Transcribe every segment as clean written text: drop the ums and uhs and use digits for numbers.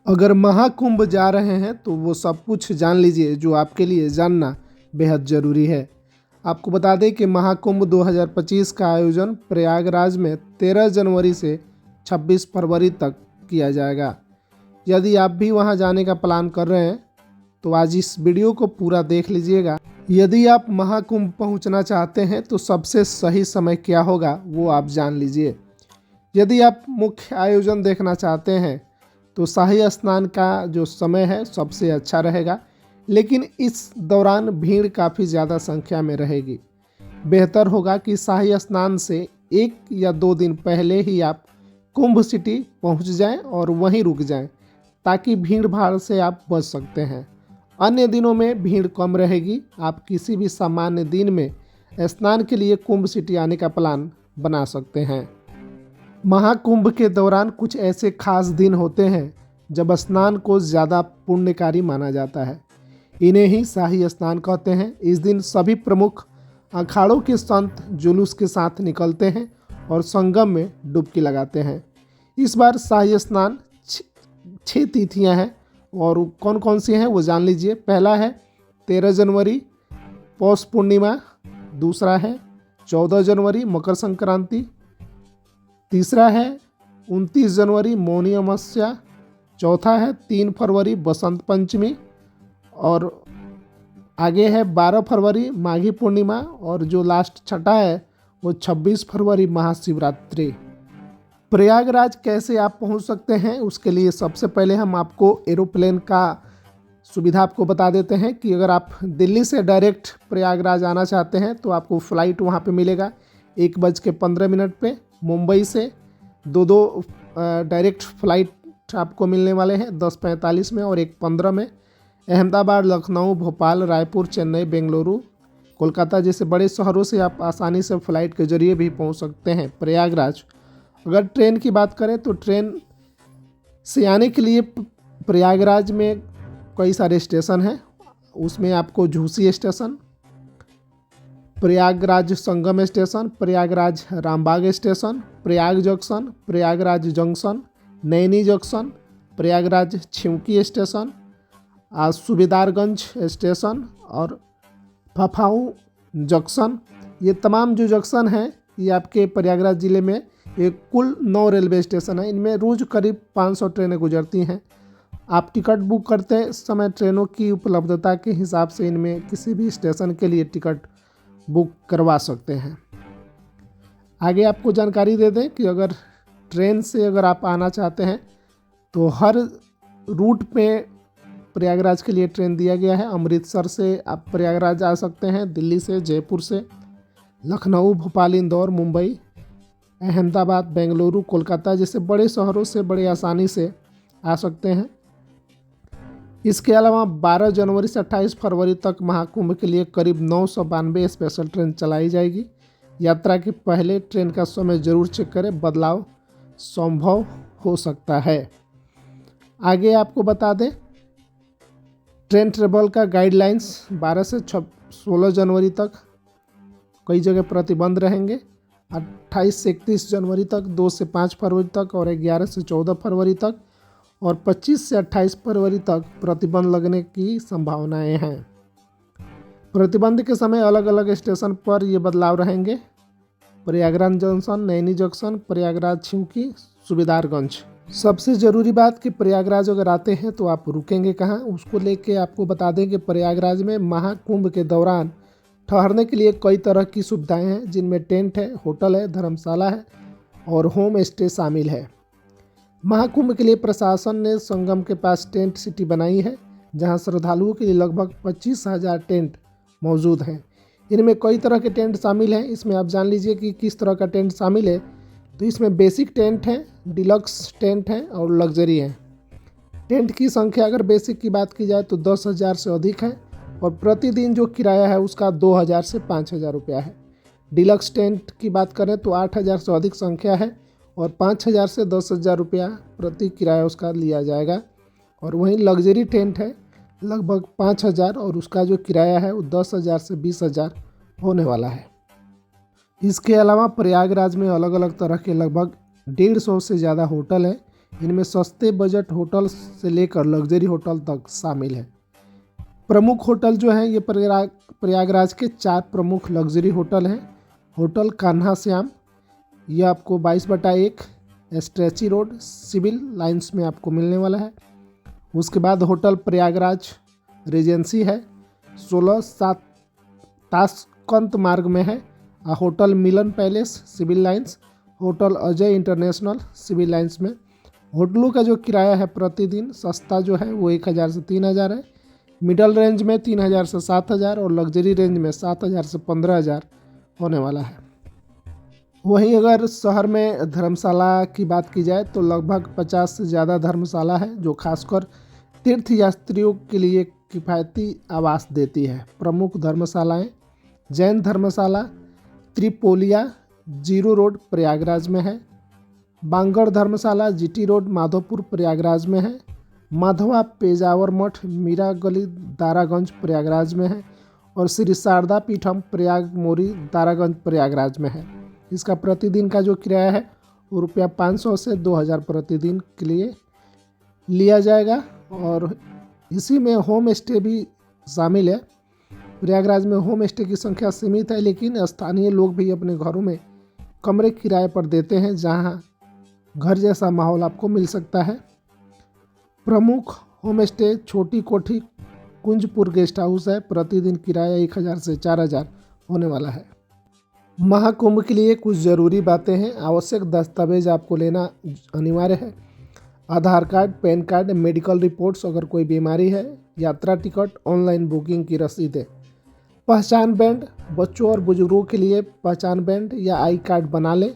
अगर महाकुंभ जा रहे हैं तो वो सब कुछ जान लीजिए जो आपके लिए जानना बेहद ज़रूरी है। आपको बता दें कि महाकुंभ 2025 का आयोजन प्रयागराज में 13 जनवरी से 26 फरवरी तक किया जाएगा। यदि आप भी वहां जाने का प्लान कर रहे हैं तो आज इस वीडियो को पूरा देख लीजिएगा। यदि आप महाकुंभ पहुंचना चाहते हैं तो सबसे सही समय क्या होगा वो आप जान लीजिए। यदि आप मुख्य आयोजन देखना चाहते हैं तो शाही स्नान का जो समय है सबसे अच्छा रहेगा, लेकिन इस दौरान भीड़ काफ़ी ज़्यादा संख्या में रहेगी। बेहतर होगा कि शाही स्नान से 1 या 2 दिन पहले ही आप कुंभ सिटी पहुंच जाएं और वहीं रुक जाएं, ताकि भीड़ भाड़ से आप बच सकते हैं। अन्य दिनों में भीड़ कम रहेगी। आप किसी भी सामान्य दिन में स्नान के लिए कुंभ सिटी आने का प्लान बना सकते हैं। महाकुंभ के दौरान कुछ ऐसे खास दिन होते हैं जब स्नान को ज़्यादा पुण्यकारी माना जाता है। इन्हें ही शाही स्नान कहते हैं। इस दिन सभी प्रमुख अखाड़ों के संत जुलूस के साथ निकलते हैं और संगम में डुबकी लगाते हैं। इस बार शाही स्नान 6 तिथियां हैं और कौन कौन सी हैं वो जान लीजिए। पहला है 13 जनवरी पौष पूर्णिमा, दूसरा है 14 जनवरी मकर संक्रांति, तीसरा है 29 जनवरी मौनी अमावस्या, चौथा है 3 फरवरी बसंत पंचमी, और आगे है 12 फरवरी माघी पूर्णिमा, और जो लास्ट छठा है वो 26 फरवरी महाशिवरात्रि। प्रयागराज कैसे आप पहुंच सकते हैं उसके लिए सबसे पहले हम आपको एरोप्लेन का सुविधा आपको बता देते हैं कि अगर आप दिल्ली से डायरेक्ट प्रयागराज आना चाहते हैं तो आपको फ़्लाइट वहां पे मिलेगा 1:15 पे। मुंबई से दो डायरेक्ट फ़्लाइट आपको मिलने वाले हैं 10:45 में और 1:15 में। अहमदाबाद, लखनऊ, भोपाल, रायपुर, चेन्नई, बेंगलुरु, कोलकाता जैसे बड़े शहरों से आप आसानी से फ़्लाइट के जरिए भी पहुंच सकते हैं प्रयागराज। अगर ट्रेन की बात करें तो ट्रेन से आने के लिए प्रयागराज में कई सारे स्टेशन हैं। उसमें आपको Jhusi station, Prayagraj Sangam station, Prayagraj Rambagh station, Prayag junction, Prayagraj junction, Naini junction, Prayagraj Chheoki station, Subedarganj station और फफाऊ जंक्शन, ये तमाम जो जंक्शन हैं ये आपके प्रयागराज ज़िले में ये कुल 9 रेलवे स्टेशन है। इनमें रोज़ करीब 500 ट्रेनें गुजरती हैं। आप टिकट बुक करते समय ट्रेनों की उपलब्धता के हिसाब से इनमें किसी भी स्टेशन के लिए टिकट बुक करवा सकते हैं। आगे आपको जानकारी दे दें कि अगर ट्रेन से अगर आप आना चाहते हैं तो हर रूट पे प्रयागराज के लिए ट्रेन दिया गया है। अमृतसर से आप प्रयागराज आ सकते हैं, दिल्ली से, जयपुर से, लखनऊ, भोपाल, इंदौर, मुंबई, अहमदाबाद, बेंगलुरु, कोलकाता जैसे बड़े शहरों से बड़े आसानी से आ सकते हैं। इसके अलावा 12 जनवरी से 28 फरवरी तक महाकुंभ के लिए करीब 992 स्पेशल ट्रेन चलाई जाएगी। यात्रा के पहले ट्रेन का समय जरूर चेक करें, बदलाव संभव हो सकता है। आगे आपको बता दें ट्रेन ट्रेवल का गाइडलाइंस 12 से 16 जनवरी तक कई जगह प्रतिबंध रहेंगे। 28 से 31 जनवरी तक, 2 से 5 फरवरी तक और 11 से 14 फरवरी तक और 25 से 28 फरवरी तक प्रतिबंध लगने की संभावनाएं हैं। प्रतिबंध के समय अलग अलग स्टेशन पर ये बदलाव रहेंगे। Prayagraj junction, Naini junction, Prayagraj Chheoki, Subedarganj. सबसे ज़रूरी बात कि प्रयागराज अगर आते हैं तो आप रुकेंगे कहाँ, उसको लेके आपको बता दें कि प्रयागराज में महाकुंभ के दौरान ठहरने के लिए कई तरह की सुविधाएं हैं, जिनमें टेंट है, होटल है, धर्मशाला है और होम स्टे शामिल है। महाकुंभ के लिए प्रशासन ने संगम के पास टेंट सिटी बनाई है, जहां श्रद्धालुओं के लिए लगभग 25,000 टेंट मौजूद हैं। इनमें कई तरह के टेंट शामिल हैं। इसमें आप जान लीजिए कि किस तरह का टेंट शामिल है। तो इसमें बेसिक टेंट है, डिलक्स टेंट है और लग्जरी है। टेंट की संख्या अगर बेसिक की बात की जाए तो 10,000 से अधिक है और प्रतिदिन जो किराया है उसका 2,000 से 5,000 रुपया है। डिलक्स टेंट की बात करें तो 8,000 से अधिक संख्या है और 5,000 से 10,000 रुपया प्रति किराया उसका लिया जाएगा। और वहीं लग्जरी टेंट है लगभग 5,000 और उसका जो किराया है वो 10,000 से 20,000 होने वाला है। इसके अलावा प्रयागराज में अलग अलग तरह के लगभग 150 से ज़्यादा होटल है। इनमें सस्ते बजट होटल से लेकर लग्जरी होटल तक शामिल है। प्रमुख होटल जो हैं ये प्रयागराज के 4 प्रमुख लग्जरी होटल हैं। होटल कान्हा श्याम, ये आपको 22/1 स्ट्रेची रोड सिविल लाइंस में आपको मिलने वाला है। उसके बाद होटल प्रयागराज रेजेंसी है, 16/7 ताशकंद मार्ग में है। Hotel Milan palace civil lines, hotel Ajay international civil lines में। होटलों का जो किराया है प्रतिदिन सस्ता जो है वो 1000 से 3000 है, मिडल रेंज में 3000 से 7000 और लग्जरी रेंज में 7000 से 15000 होने वाला है। वहीं अगर शहर में धर्मशाला की बात की जाए तो लगभग 50 से ज़्यादा धर्मशाला है जो खासकर तीर्थयात्रियों के लिए किफ़ायती आवास देती है। प्रमुख धर्मशालाएं जैन धर्मशाला त्रिपोलिया जीरो रोड प्रयागराज में है, बांगड़ धर्मशाला जीटी रोड माधोपुर प्रयागराज में है, माधवा पेजावर मठ मीरा गली दारागंज प्रयागराज में है और श्री शारदा पीठम प्रयाग मोरी दारागंज प्रयागराज में है। इसका प्रतिदिन का जो किराया है वो ₹500 से 2000 प्रतिदिन के लिए लिया जाएगा और इसी में होम स्टे भी शामिल है। प्रयागराज में होम स्टे की संख्या सीमित है, लेकिन स्थानीय लोग भी अपने घरों में कमरे किराए पर देते हैं जहां घर जैसा माहौल आपको मिल सकता है। प्रमुख होम स्टे छोटी कोठी कुंजपुर गेस्ट हाउस है, प्रतिदिन किराया 1000 से 4000 होने वाला है। महाकुंभ के लिए कुछ ज़रूरी बातें हैं। आवश्यक दस्तावेज आपको लेना अनिवार्य है। Aadhaar card, PAN card, medical reports अगर कोई बीमारी है, यात्रा टिकट, ऑनलाइन बुकिंग की रसीदें। पहचान बैंड, बच्चों और बुजुर्गों के लिए पहचान बैंड या आई कार्ड बना लें।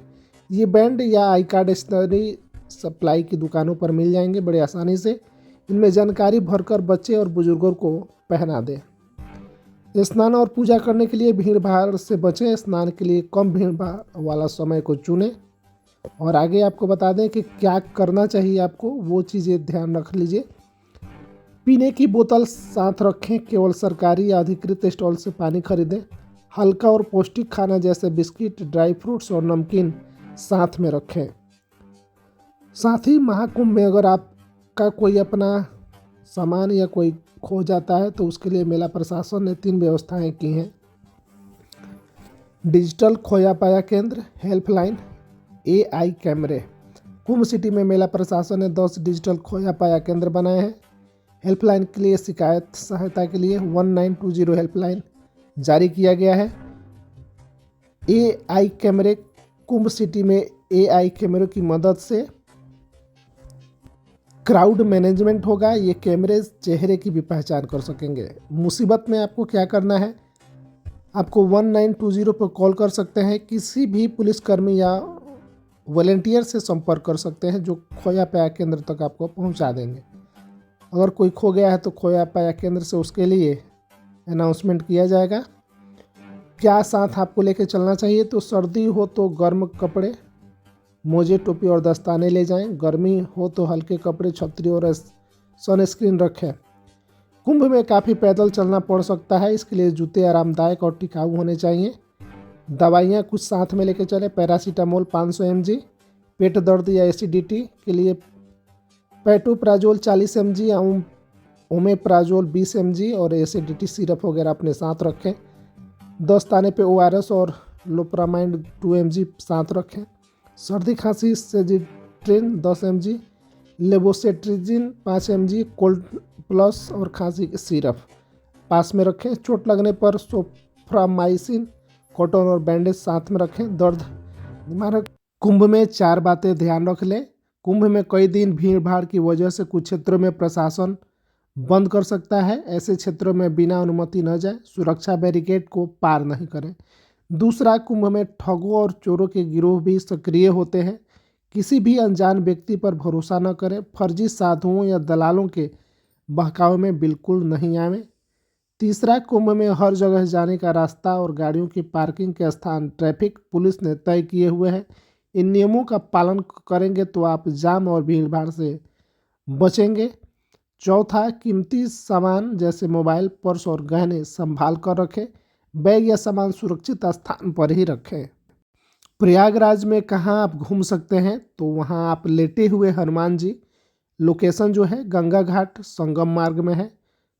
ये बैंड या आई कार्ड स्टेशनरी सप्लाई की दुकानों पर मिल जाएंगे बड़े आसानी से। इनमें जानकारी भरकर बच्चे और बुजुर्गों को पहना दें। स्नान और पूजा करने के लिए भीड़ भाड़ से बचें। स्नान के लिए कम भीड़ भाड़ वाला समय को चुनें। और आगे आपको बता दें कि क्या करना चाहिए आपको, वो चीज़ें ध्यान रख लीजिए। पीने की बोतल साथ रखें, केवल सरकारी या अधिकृत स्टॉल से पानी खरीदें। हल्का और पौष्टिक खाना जैसे बिस्किट, ड्राई फ्रूट्स और नमकीन साथ में रखें। साथ ही महाकुंभ में अगर आपका कोई अपना सामान या कोई खो जाता है तो उसके लिए मेला प्रशासन ने 3 व्यवस्थाएं की हैं। डिजिटल खोया पाया केंद्र, हेल्पलाइन, AI कैमरे। कुंभ सिटी में मेला प्रशासन ने 10 डिजिटल खोया पाया केंद्र बनाए हैं। हेल्पलाइन के लिए शिकायत सहायता के लिए 1920 हेल्पलाइन जारी किया गया है। AI कैमरे, कुंभ सिटी में AI कैमरों की मदद से क्राउड मैनेजमेंट होगा। ये कैमरे चेहरे की भी पहचान कर सकेंगे। मुसीबत में आपको क्या करना है, आपको 1920 पर कॉल कर सकते हैं। किसी भी पुलिसकर्मी या वॉलेंटियर से संपर्क कर सकते हैं जो खोया पाया केंद्र तक आपको पहुंचा देंगे। अगर कोई खो गया है तो खोया पाया केंद्र से उसके लिए अनाउंसमेंट किया जाएगा। क्या साथ आपको लेके चलना चाहिए, तो सर्दी हो तो गर्म कपड़े, मोजे, टोपी और दस्ताने ले जाएं। गर्मी हो तो हल्के कपड़े, छतरी और सनस्क्रीन रखें। कुंभ में काफ़ी पैदल चलना पड़ सकता है, इसके लिए जूते आरामदायक और टिकाऊ होने चाहिए। दवाइयाँ कुछ साथ में लेके चलें। पैरासीटामोल 500 mg, पेट दर्द या एसिडिटी के लिए पेटोप्राजोल 40 mg या ओमेप्राजोल 20 mg और एसिडिटी सिरप वगैरह अपने साथ रखें। दस्ताने पे ORS और लोप्रामाइड 2 mg साथ रखें। सर्दी खांसी सेजिट्रिन 10 mg, लेवोसेट्रिजिन 5 mg, कोल्ड प्लस और खांसी के सिरप पास में रखें। चोट लगने पर सोफ्रामाइसिन, कॉटन और बैंडेज साथ में रखें। दर्द निवारक। कुंभ में 4 बातें ध्यान रख लें। कुंभ में कई दिन भीड़ भाड़ की वजह से कुछ क्षेत्रों में प्रशासन बंद कर सकता है। ऐसे क्षेत्रों में बिना अनुमति न जाए। सुरक्षा बैरिकेड को पार नहीं करें। दूसरा, कुंभ में ठगों और चोरों के गिरोह भी सक्रिय होते हैं। किसी भी अनजान व्यक्ति पर भरोसा न करें। फर्जी साधुओं या दलालों के बहकावे में बिल्कुल नहीं आवें। तीसरा, कुंभ में हर जगह जाने का रास्ता और गाड़ियों की पार्किंग के स्थान ट्रैफिक पुलिस ने तय किए हुए हैं। इन नियमों का पालन करेंगे तो आप जाम और भीड़ भाड़ से बचेंगे। चौथा, कीमती सामान जैसे मोबाइल, पर्स और गहने संभाल कर रखें। बैग या सामान सुरक्षित स्थान पर ही रखें। प्रयागराज में कहाँ आप घूम सकते हैं, तो वहाँ आप लेटे हुए हनुमान जी, लोकेशन जो है गंगा घाट संगम मार्ग में है।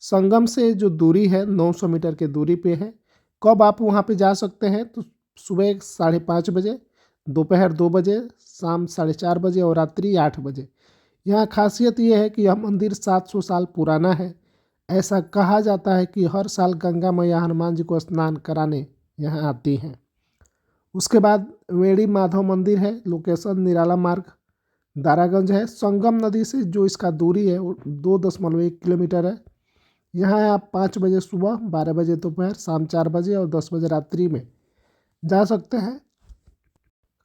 संगम से जो दूरी है 900 मीटर की दूरी पे है। कब आप वहाँ पे जा सकते हैं, तो सुबह 5:30 बजे, दोपहर 2 बजे, शाम 4:30 बजे और रात्रि 8 बजे। यहाँ खासियत ये है कि यह मंदिर 700 साल पुराना है। ऐसा कहा जाता है कि हर साल गंगा मैया हनुमान जी को स्नान कराने यहाँ आती हैं। उसके बाद वेड़ी माधव मंदिर है, लोकेशन निराला मार्ग दारागंज है। संगम नदी से जो इसका दूरी है वो 2.1 किलोमीटर है। यहाँ आप 5 बजे सुबह, 12 बजे दोपहर, शाम 4 बजे और 10 बजे रात्रि में जा सकते हैं।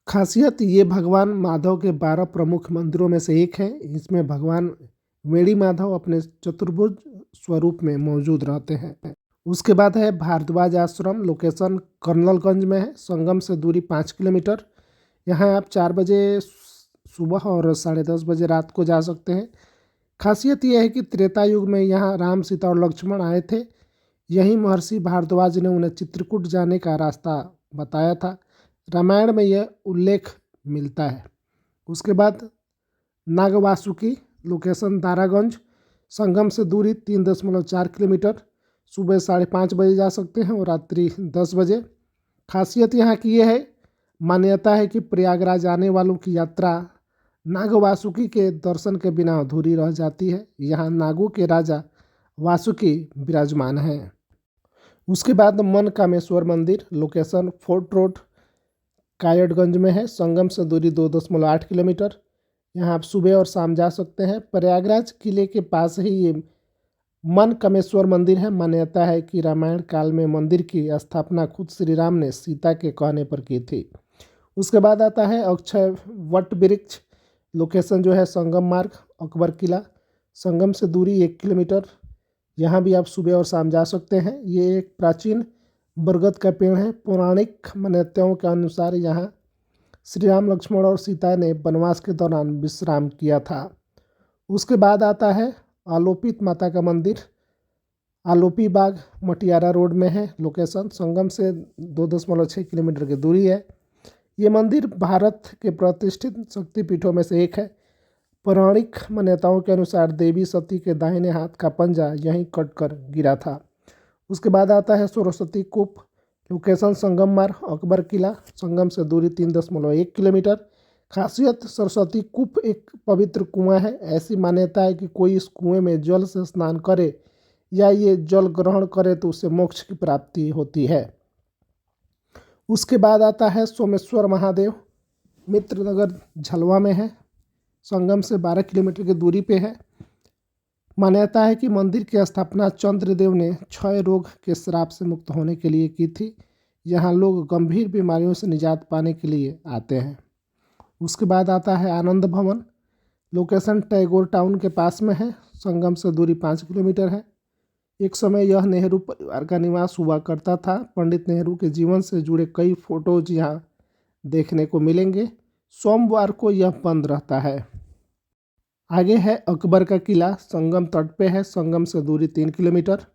खासियत ये भगवान माधव के 12 प्रमुख मंदिरों में से एक है। इसमें भगवान वेड़ी माधव अपने चतुर्भुज स्वरूप में मौजूद रहते हैं। उसके बाद है भारद्वाज आश्रम, लोकेशन कर्नलगंज में है। संगम से दूरी 5 किलोमीटर। यहाँ आप 4 बजे सुबह और 10:30 बजे रात को जा सकते हैं। खासियत यह है कि त्रेता युग में यहाँ राम, सीता और लक्ष्मण आए थे। यहीं महर्षि भारद्वाज ने उन्हें चित्रकूट जाने का रास्ता बताया था। रामायण में यह उल्लेख मिलता है। उसके बाद नागवासुकी, लोकेशन दारागंज, संगम से दूरी 3.4 किलोमीटर। सुबह 5:30 बजे जा सकते हैं और रात्रि 10 बजे। खासियत यहाँ की यह है, मान्यता है कि प्रयागराज आने वालों की यात्रा नागवासुकी के दर्शन के बिना अधूरी रह जाती है। यहाँ नागों के राजा वासुकी विराजमान हैं। उसके बाद मन कामेश्वर मंदिर, लोकेशन फोर्ट रोड कायड़गंज में है। संगम से दूरी 2.8 किलोमीटर। यहाँ आप सुबह और शाम जा सकते हैं। प्रयागराज किले के पास ही ये मन कामेश्वर मंदिर है। मान्यता है कि रामायण काल में मंदिर की स्थापना खुद श्री राम ने सीता के कहने पर की थी। उसके बाद आता है अक्षय वट वृक्ष, लोकेशन जो है संगम मार्ग अकबर किला, संगम से दूरी 1 किलोमीटर। यहाँ भी आप सुबह और शाम जा सकते हैं। ये एक प्राचीन बरगद का पेड़ है। पौराणिक मान्यताओं के अनुसार यहाँ श्री राम, लक्ष्मण और सीता ने वनवास के दौरान विश्राम किया था। उसके बाद आता है आलोपित माता का मंदिर, आलोपी बाग मटियारा रोड में है। लोकेशन संगम से 2.6 किलोमीटर की दूरी है। ये मंदिर भारत के प्रतिष्ठित शक्तिपीठों में से एक है। पौराणिक मान्यताओं के अनुसार देवी सती के दाहिने हाथ का पंजा यहीं कटकर गिरा था। उसके बाद आता है सरस्वती कूप, लोकेशन संगम मार्ग अकबर किला, संगम से दूरी 3.1 किलोमीटर। खासियत सरस्वती कूप एक पवित्र कुआं है। ऐसी मान्यता है कि कोई इस कुएं में जल से स्नान करे या ये जल ग्रहण करे तो उसे मोक्ष की प्राप्ति होती है। उसके बाद आता है सोमेश्वर महादेव, मित्रनगर झलवा में है। संगम से 12 किलोमीटर की दूरी पे है। मान्यता है कि मंदिर की स्थापना चंद्रदेव ने क्षय रोग के श्राप से मुक्त होने के लिए की थी। यहाँ लोग गंभीर बीमारियों से निजात पाने के लिए आते हैं। उसके बाद आता है आनंद भवन, लोकेशन टैगोर टाउन के पास में है। संगम से दूरी 5 किलोमीटर है। एक समय यह नेहरू परिवार का निवास हुआ करता था। पंडित नेहरू के जीवन से जुड़े कई फोटोज यहाँ देखने को मिलेंगे। सोमवार को यह बंद रहता है। आगे है अकबर का किला, संगम तट पे है। संगम से दूरी 3 किलोमीटर।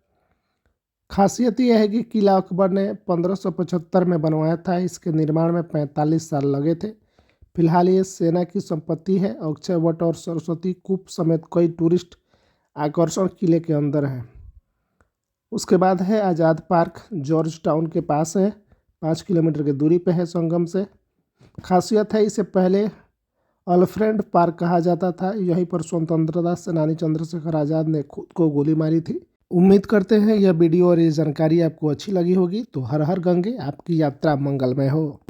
खासियत यह है कि किला अकबर ने 1575 में बनवाया था। इसके निर्माण में 45 साल लगे थे। फिलहाल ये सेना की संपत्ति है। अक्षय वट और सरस्वती कूप समेत कई टूरिस्ट आकर्षण किले के अंदर हैं। उसके बाद है आज़ाद पार्क, जॉर्ज टाउन के पास है। 5 किलोमीटर की दूरी पे है संगम से। खासियत है इसे पहले अल्फ्रेड पार्क कहा जाता था। यहीं पर स्वतंत्रता सेनानी चंद्रशेखर आज़ाद ने खुद को गोली मारी थी। उम्मीद करते हैं यह वीडियो और ये जानकारी आपको अच्छी लगी होगी। तो हर हर गंगे आपकी यात्रा मंगलमय हो।